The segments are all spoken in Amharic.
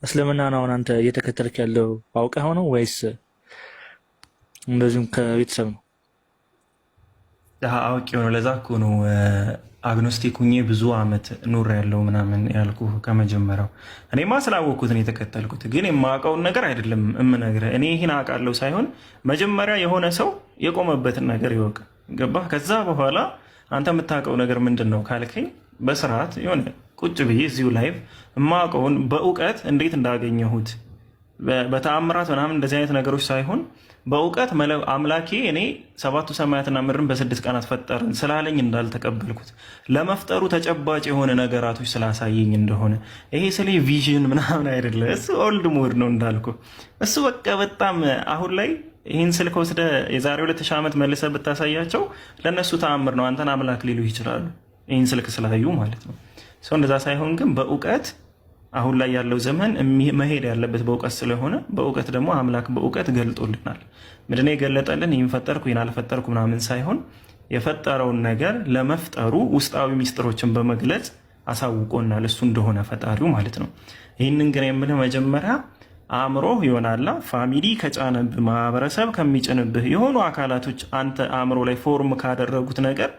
እስልምና ነው አሁን አንተ እየተከተልክ ያለው አውቀህ ነው ወይስ እንደዚሁም ከቤተሰብ ነው? አውቄው ነው። ለዛ እኮ ነው አግኖስቲክ ሁኜ ብዙ አመት ኑር ያለው ምናምን ያልኩ ከመጀመሪያው። እኔማ ስላወቅኩት ነው የተከተልኩት፣ ግን የማውቀውን ነገር አይደለም እምነግርህ። እኔ ይህን አውቃለሁ ሳይሆን መጀመሪያ የሆነ ሰው የቆመበትን ነገር ይወቅ። ገባህ? ከዛ በኋላ አንተ የምታውቀው ነገር ምንድን ነው ካልከኝ በስርዓት የሆነ ቁጭ ብዬ እዚሁ ላይቭ የማውቀውን በእውቀት እንዴት እንዳገኘሁት በተአምራት ምናምን እንደዚህ አይነት ነገሮች ሳይሆን በእውቀት አምላኬ እኔ ሰባቱ ሰማያትና ምድርን በ6 ቀናት ፈጠርን ስላለኝ እንዳልተቀበልኩት ለመፍጠሩ ተጨባጭ የሆነ ነገራቶች ስላሳየኝ እንደሆነ ይሄ ስለ ቪዥን ምናምን አይደለ። እሱ ኦልድ ሞድ ነው እንዳልኩ። እሱ በቃ በጣም አሁን ላይ ይህን ስልክ ወስደ የዛሬ 2000 ዓመት መልሰ ብታሳያቸው ለእነሱ ተአምር ነው፣ አንተን አምላክ ሊሉ ይችላሉ፣ ይህን ስልክ ስላዩ ማለት ነው። ሰው እንደዛ ሳይሆን ግን በእውቀት አሁን ላይ ያለው ዘመን መሄድ ያለበት በእውቀት ስለሆነ በእውቀት ደግሞ አምላክ በእውቀት ገልጦልናል። ምንድነው የገለጠልን? ይህን ፈጠርኩ ይህን አልፈጠርኩ ምናምን ሳይሆን የፈጠረውን ነገር ለመፍጠሩ ውስጣዊ ሚስጥሮችን በመግለጽ አሳውቆናል፣ እሱ እንደሆነ ፈጣሪው ማለት ነው። ይህንን ግን የምልህ መጀመሪያ አእምሮህ ይሆናላ ፋሚሊ ከጫነብህ ማህበረሰብ ከሚጭንብህ የሆኑ አካላቶች አንተ አእምሮ ላይ ፎርም ካደረጉት ነገር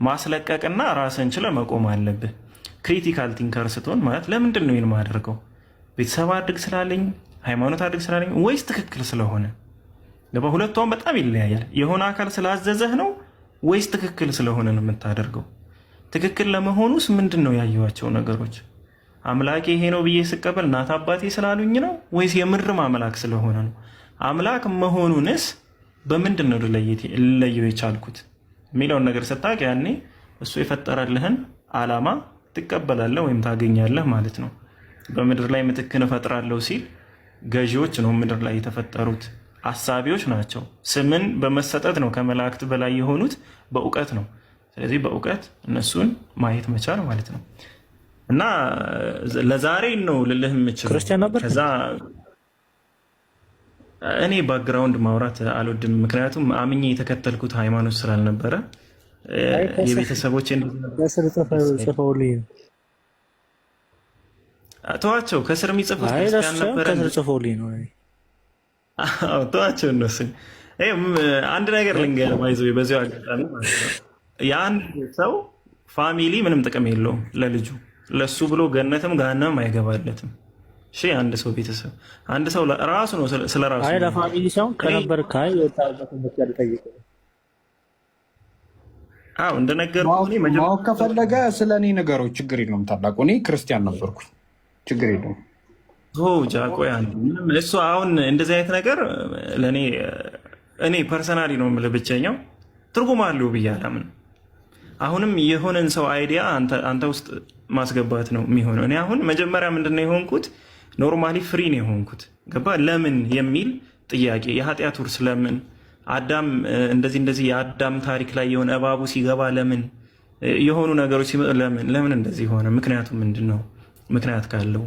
ማስለቀቅና ራስን ችለ መቆም አለብህ። ክሪቲካል ቲንከር ስትሆን ማለት ለምንድን ነው ይህን ማደርገው? ቤተሰብ አድርግ ስላለኝ፣ ሃይማኖት አድርግ ስላለኝ ወይስ ትክክል ስለሆነ? ሁለቷም በጣም ይለያያል። የሆነ አካል ስላዘዘህ ነው ወይስ ትክክል ስለሆነ ነው የምታደርገው? ትክክል ለመሆኑስ ምንድን ነው ያየኋቸው ነገሮች? አምላኬ ይሄ ነው ብዬ ስቀበል እናት አባቴ ስላሉኝ ነው ወይስ የምርም አምላክ ስለሆነ ነው? አምላክ መሆኑንስ በምንድን ነው ልለየው የቻልኩት የሚለውን ነገር ስታውቅ ያኔ እሱ የፈጠረልህን ዓላማ ትቀበላለህ ወይም ታገኛለህ ማለት ነው። በምድር ላይ ምትክን እፈጥራለሁ ሲል ገዢዎች ነው ምድር ላይ የተፈጠሩት፣ አሳቢዎች ናቸው። ስምን በመሰጠት ነው ከመላእክት በላይ የሆኑት፣ በእውቀት ነው። ስለዚህ በእውቀት እነሱን ማየት መቻል ማለት ነው። እና ለዛሬ ነው ልልህ የምችለው። ክርስቲያን ነበር። ከዛ እኔ ባክግራውንድ ማውራት አልወድም፣ ምክንያቱም አምኜ የተከተልኩት ሃይማኖት ስላልነበረ የቤተሰቦች ተዋቸው። ከስር የሚጽፉት ክርስቲያን ነበረ ተዋቸው እነሱን። አንድ ነገር ልንገርህ ባይዘው በዚያው አጋጣሚ ማለት ነው የአንድ ሰው ፋሚሊ ምንም ጥቅም የለውም ለልጁ፣ ለሱ ብሎ ገነትም ገሃነምም አይገባለትም። እሺ አንድ ሰው ቤተሰብ አንድ ሰው ራሱ ነው ስለ ራሱ ለፋሚሊ ሰው ከነበር ካይ ወጣበት ምክር ጠይቀ እንደነገርኩህ ማወቅ ከፈለገ ስለ እኔ ነገሮች ችግር የለውም። ታላቁ እኔ ክርስቲያን ነበርኩኝ፣ ችግር የለውም። ጃቆያን እሱ አሁን እንደዚህ አይነት ነገር ለእኔ እኔ ፐርሰናሊ ነው የምልህ ብቸኛው ትርጉም አለው ብዬ አላምንም። አሁንም የሆነን ሰው አይዲያ አንተ ውስጥ ማስገባት ነው የሚሆነው። እኔ አሁን መጀመሪያ ምንድን ነው የሆንኩት? ኖርማሊ ፍሪ ነው የሆንኩት። ገባ? ለምን የሚል ጥያቄ የኃጢአት ውርስ ለምን አዳም እንደዚህ የአዳም ታሪክ ላይ የሆነ እባቡ ሲገባ ለምን የሆኑ ነገሮች ለምን እንደዚህ ሆነ? ምክንያቱ ምንድን ነው? ምክንያት ካለው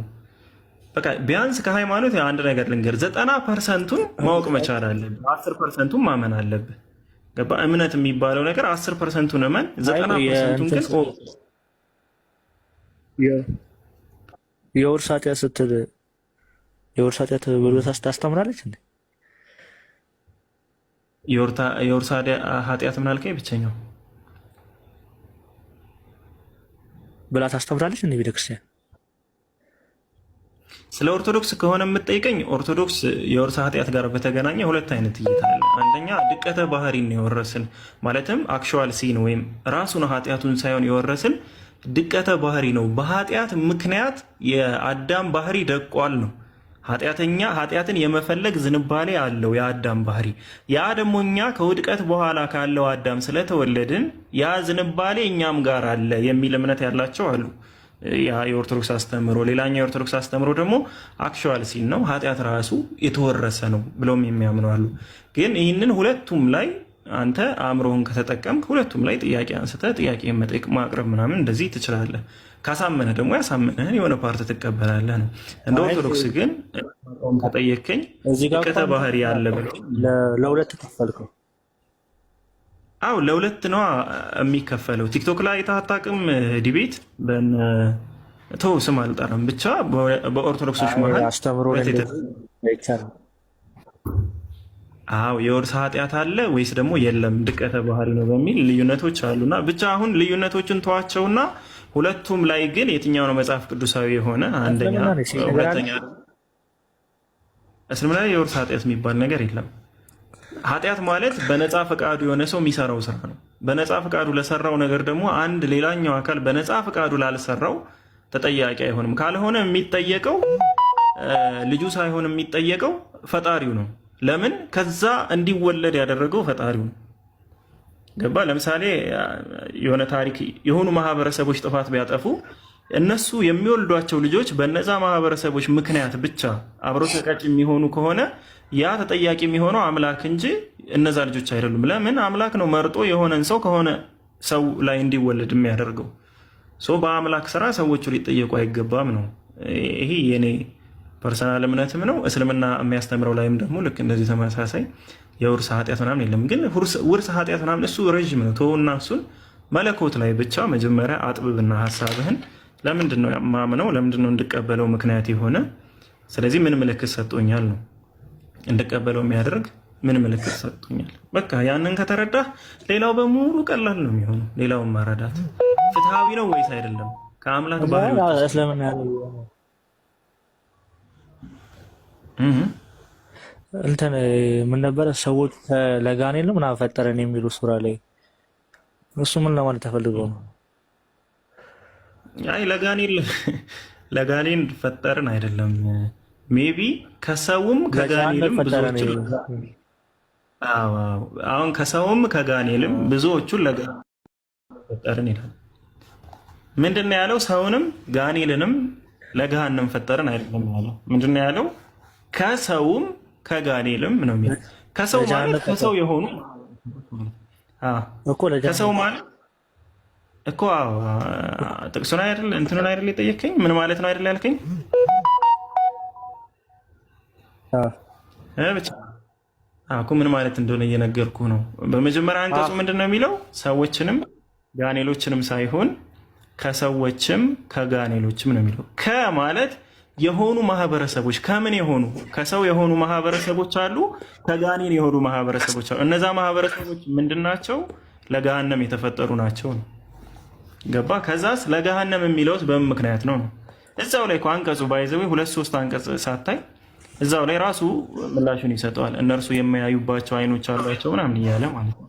በቃ ቢያንስ ከሃይማኖት አንድ ነገር ልንገር፣ 90%ቱን ማወቅ መቻል አለብህ፣ 10%ቱን ማመን አለብህ። ገባ? እምነት የሚባለው ነገር 10%ቱን እመን፣ 90%ቱን ግን የውርስ ኃጢአት ስትል የውርስ ኃጢአት ብሎ ታስተምራለች እንዴ? የውርስ ኃጢአት ምን አልከኝ? ብቸኛው ብላ ታስተምራለች እንዴ ቤተክርስቲያን? ስለ ኦርቶዶክስ ከሆነ የምትጠይቀኝ ኦርቶዶክስ የውርስ ኃጢአት ጋር በተገናኘ ሁለት አይነት እይታ አለ። አንደኛ ድቀተ ባህሪን የወረስን ማለትም አክቹዋል ሲን ወይም ራሱን ኃጢአቱን ሳይሆን የወረስን ድቀተ ባህሪ ነው። በኃጢአት ምክንያት የአዳም ባህሪ ደቋል ነው። ኃጢአተኛ ኃጢአትን የመፈለግ ዝንባሌ አለው የአዳም ባህሪ። ያ ደግሞ እኛ ከውድቀት በኋላ ካለው አዳም ስለተወለድን ያ ዝንባሌ እኛም ጋር አለ የሚል እምነት ያላቸው አሉ። ያ የኦርቶዶክስ አስተምሮ። ሌላኛው የኦርቶዶክስ አስተምሮ ደግሞ አክቹዋል ሲን ነው፣ ኃጢአት ራሱ የተወረሰ ነው ብለውም የሚያምኑ አሉ። ግን ይህንን ሁለቱም ላይ አንተ አእምሮህን ከተጠቀምክ ሁለቱም ላይ ጥያቄ አንስተህ ጥያቄ መጠየቅ ማቅረብ ምናምን እንደዚህ ትችላለህ። ካሳመነህ ደግሞ ያሳመነህን የሆነ ፓርት ትቀበላለህ ነው። እንደ ኦርቶዶክስ ግን ከጠየከኝ ድቀተ ባህሪ ያለ ብለው ለሁለት ተከፈልከው። አው ለሁለት ነው የሚከፈለው። ቲክቶክ ላይ አታውቅም? ዲቤት ተው ስም አልጠራም። ብቻ በኦርቶዶክሶች መሀል አስተምሮ አይቻልም። አዎ የውርስ ኃጢአት አለ ወይስ ደግሞ የለም ድቀተ ባህሪ ነው በሚል ልዩነቶች አሉና ብቻ አሁን ልዩነቶችን ተዋቸውና ሁለቱም ላይ ግን የትኛው ነው መጽሐፍ ቅዱሳዊ የሆነ አንደኛ፣ ሁለተኛ እስልምና ላይ የውርስ ኃጢአት የሚባል ነገር የለም። ኃጢአት ማለት በነፃ ፈቃዱ የሆነ ሰው የሚሰራው ስራ ነው። በነፃ ፈቃዱ ለሰራው ነገር ደግሞ አንድ ሌላኛው አካል በነፃ ፈቃዱ ላልሰራው ተጠያቂ አይሆንም። ካልሆነ የሚጠየቀው ልጁ ሳይሆን የሚጠየቀው ፈጣሪው ነው። ለምን? ከዛ እንዲወለድ ያደረገው ፈጣሪው ነው። ገባ? ለምሳሌ የሆነ ታሪክ የሆኑ ማህበረሰቦች ጥፋት ቢያጠፉ እነሱ የሚወልዷቸው ልጆች በነዛ ማህበረሰቦች ምክንያት ብቻ አብሮ ተቀጭ የሚሆኑ ከሆነ ያ ተጠያቂ የሚሆነው አምላክ እንጂ እነዛ ልጆች አይደሉም። ለምን? አምላክ ነው መርጦ የሆነን ሰው ከሆነ ሰው ላይ እንዲወለድ የሚያደርገው። በአምላክ ስራ ሰዎቹ ሊጠየቁ አይገባም ነው። ይሄ የኔ ፐርሰናል እምነትም ነው። እስልምና የሚያስተምረው ላይም ደግሞ ልክ እንደዚህ ተመሳሳይ የውርስ ኃጢአት ምናምን የለም። ግን ውርስ ኃጢአት ምናምን እሱ ረዥም ነው። ተወውና እሱን መለኮት ላይ ብቻ መጀመሪያ አጥብብና ሀሳብህን ለምንድን ነው ማምነው? ለምንድን ነው እንድቀበለው ምክንያት የሆነ? ስለዚህ ምን ምልክት ሰጥቶኛል ነው እንድቀበለው የሚያደርግ ምን ምልክት ሰጥቶኛል? በቃ ያንን ከተረዳህ ሌላው በሙሉ ቀላል ነው የሚሆነው። ሌላውን ማረዳት ፍትሃዊ ነው ወይስ አይደለም ከአምላክ ባህሪ እስልምና እንትን ምን ነበረ ሰዎች ለጋኔን ነው ምናምን ፈጠረን የሚሉ ሱራ ላይ እሱ ምን ለማለት ተፈልገው ነው? አይ ለጋኔን ፈጠርን አይደለም። ሜቢ ከሰውም ከጋኔልም ብዙዎች አሁን ከሰውም ከጋኔልም ብዙዎቹን ለጋኔን ፈጠርን ይላል። ምንድን ነው ያለው? ሰውንም ጋኔልንም ለገሃነም ፈጠርን አይደለም ያለው። ምንድን ነው ያለው? ከሰውም ከጋኔልም ነው የሚለው። ከሰው ማለት ከሰው የሆኑ ከሰው ማለት እኮ ጥቅሱን አይደል እንትኑን አይደል የጠየከኝ? ምን ማለት ነው አይደል ያልከኝ? ብቻ እኮ ምን ማለት እንደሆነ እየነገርኩህ ነው። በመጀመሪያ አንቀጹ ምንድን ነው የሚለው? ሰዎችንም ጋኔሎችንም ሳይሆን ከሰዎችም ከጋኔሎችም ነው የሚለው። ከማለት የሆኑ ማህበረሰቦች ከምን የሆኑ ከሰው የሆኑ ማህበረሰቦች አሉ፣ ከጋኔን የሆኑ ማህበረሰቦች አሉ። እነዛ ማህበረሰቦች ምንድናቸው? ለገሃነም የተፈጠሩ ናቸው ነው። ገባ? ከዛስ ለገሃነም የሚለውት በምን ምክንያት ነው? እዛው ላይ አንቀጹ ባይዘው 2-3 አንቀጽ ሳታይ እዛው ላይ ራሱ ምላሹን ይሰጠዋል። እነርሱ የማያዩባቸው አይኖች አሏቸው ምናምን እያለ ማለት ነው።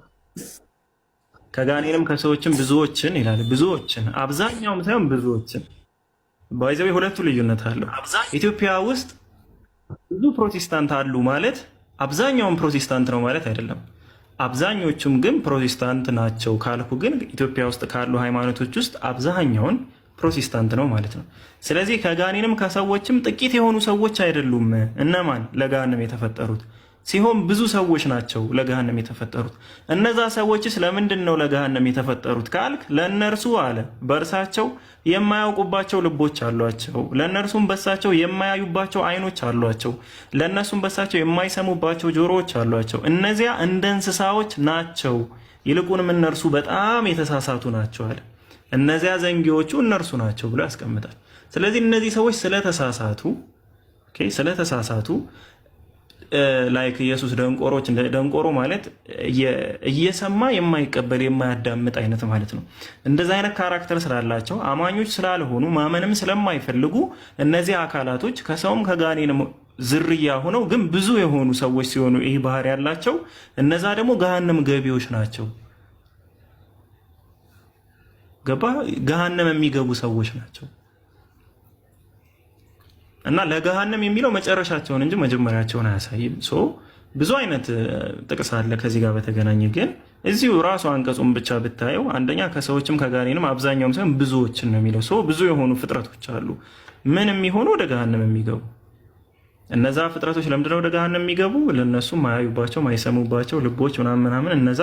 ከጋኔንም ከሰዎችም ብዙዎችን ይላል። ብዙዎችን አብዛኛውም ሳይሆን ብዙዎችን ባይዘው ሁለቱ ልዩነት አለው። ኢትዮጵያ ውስጥ ብዙ ፕሮቴስታንት አሉ ማለት አብዛኛውን ፕሮቴስታንት ነው ማለት አይደለም። አብዛኞቹም ግን ፕሮቴስታንት ናቸው ካልኩ ግን ኢትዮጵያ ውስጥ ካሉ ሃይማኖቶች ውስጥ አብዛኛውን ፕሮቴስታንት ነው ማለት ነው። ስለዚህ ከጋኔንም ከሰዎችም ጥቂት የሆኑ ሰዎች አይደሉም እነማን ለገሃነም የተፈጠሩት ሲሆን ብዙ ሰዎች ናቸው ለገሃነም የተፈጠሩት። እነዛ ሰዎችስ ለምንድን ነው ለገሃነም የተፈጠሩት ካልክ ለእነርሱ አለ በእርሳቸው የማያውቁባቸው ልቦች አሏቸው፣ ለእነርሱም በሳቸው የማያዩባቸው አይኖች አሏቸው፣ ለእነሱም በሳቸው የማይሰሙባቸው ጆሮዎች አሏቸው። እነዚያ እንደ እንስሳዎች ናቸው፣ ይልቁንም እነርሱ በጣም የተሳሳቱ ናቸው አለ። እነዚያ ዘንጊዎቹ እነርሱ ናቸው ብሎ ያስቀምጣል። ስለዚህ እነዚህ ሰዎች ስለተሳሳቱ ላይክ ኢየሱስ ደንቆሮች፣ ደንቆሮ ማለት እየሰማ የማይቀበል የማያዳምጥ አይነት ማለት ነው። እንደዚህ አይነት ካራክተር ስላላቸው አማኞች ስላልሆኑ ማመንም ስለማይፈልጉ እነዚህ አካላቶች ከሰውም ከጋኔንም ዝርያ ሆነው ግን ብዙ የሆኑ ሰዎች ሲሆኑ ይህ ባህሪ ያላቸው እነዛ ደግሞ ገሃነም ገቢዎች ናቸው። ገባ? ገሃነም የሚገቡ ሰዎች ናቸው። እና ለገሃነም የሚለው መጨረሻቸውን እንጂ መጀመሪያቸውን አያሳይም። ብዙ አይነት ጥቅስ አለ ከዚህ ጋር በተገናኘ ግን እዚሁ ራሱ አንቀጹን ብቻ ብታየው አንደኛ ከሰዎችም ከጋኔንም አብዛኛውም ሳይሆን ብዙዎችን ነው የሚለው። ብዙ የሆኑ ፍጥረቶች አሉ ምን የሚሆኑ ወደ ገሃነም የሚገቡ። እነዛ ፍጥረቶች ለምንድነው ወደ ገሃነም የሚገቡ? ለነሱ ማያዩባቸው ማይሰሙባቸው ልቦች ምናምን እነዛ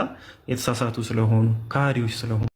የተሳሳቱ ስለሆኑ ከሃዲዎች ስለሆኑ